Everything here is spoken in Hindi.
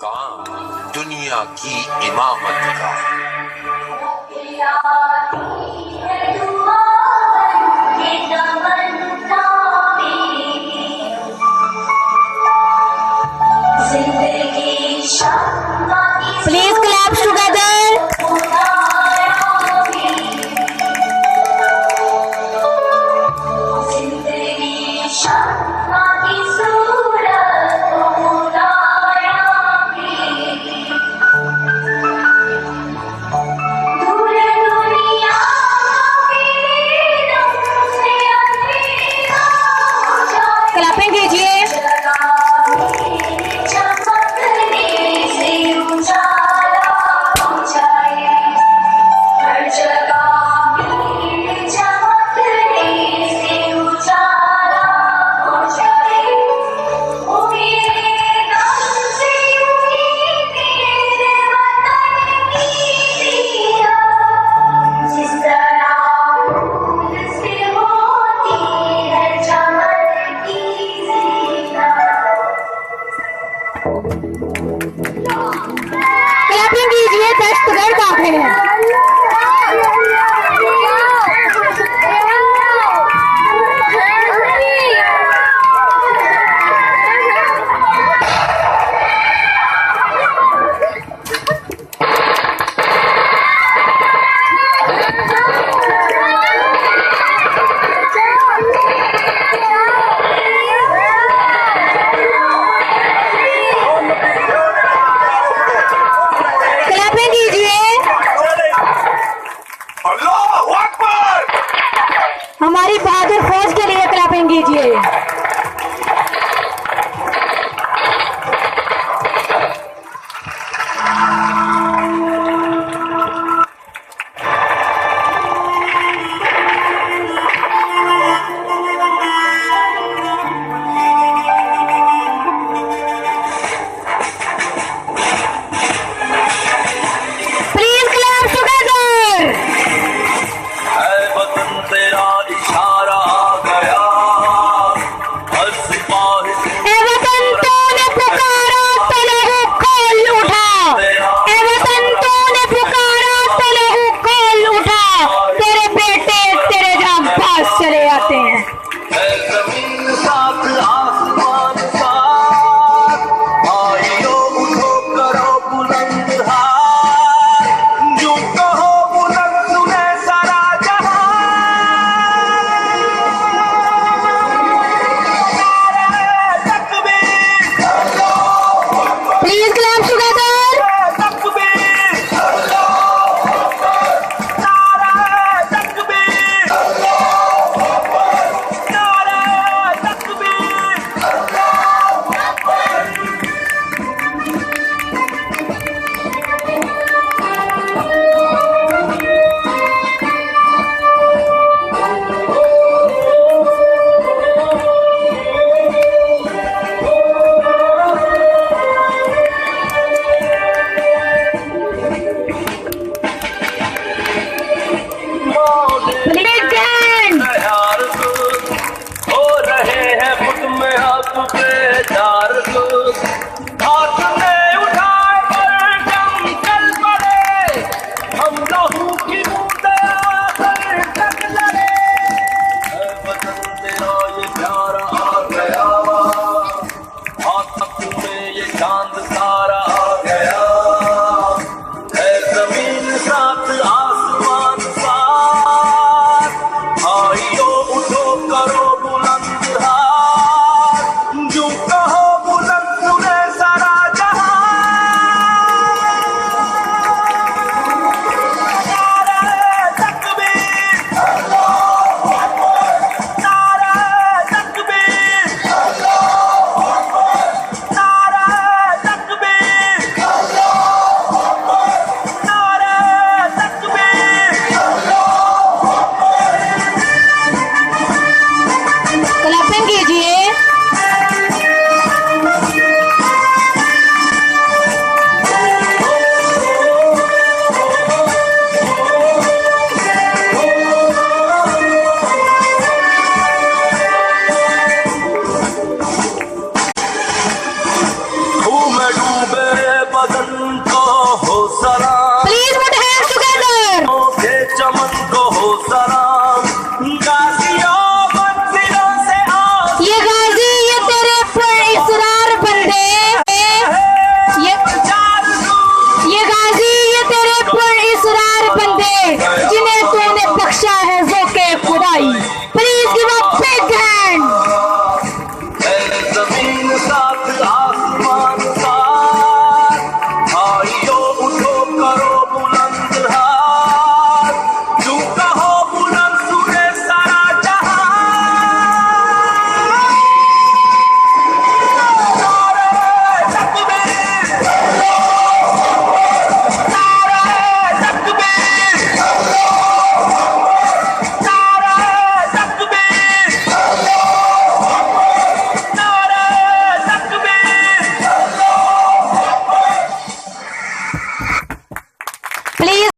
काम दुनिया की इमामत का। Please clap together. क्लैपिंग कीजिए। क्लैपिंग कीजिए, दस्तगड़ दाखिल है। हमारी बहादुर फौज के लिए क्लैपिंग कीजिए। चले आते हैं। Please clap together. वतन को हो सलाम, प्लीज पुट हैंड्स टुगेदर। के चमन को हो सलाम, गाजियों मंजिलों से आओ। ये गाजी ये तेरे पर इसरार बंदे, ये गाजी ये तेरे पर इसरार बंदे जिन्हें तूने बख्शा है ज़ोके खुदाई। Please give a big hand. जमीन साथ आसमान साथ, भाइयों उठो करो बुलंद हाथ, तू कहो बुलंद सुने सारा जहां। नारे तकबीर, नारे तकबीर, नारे तकबीर, नारे तकबीर। प्लीज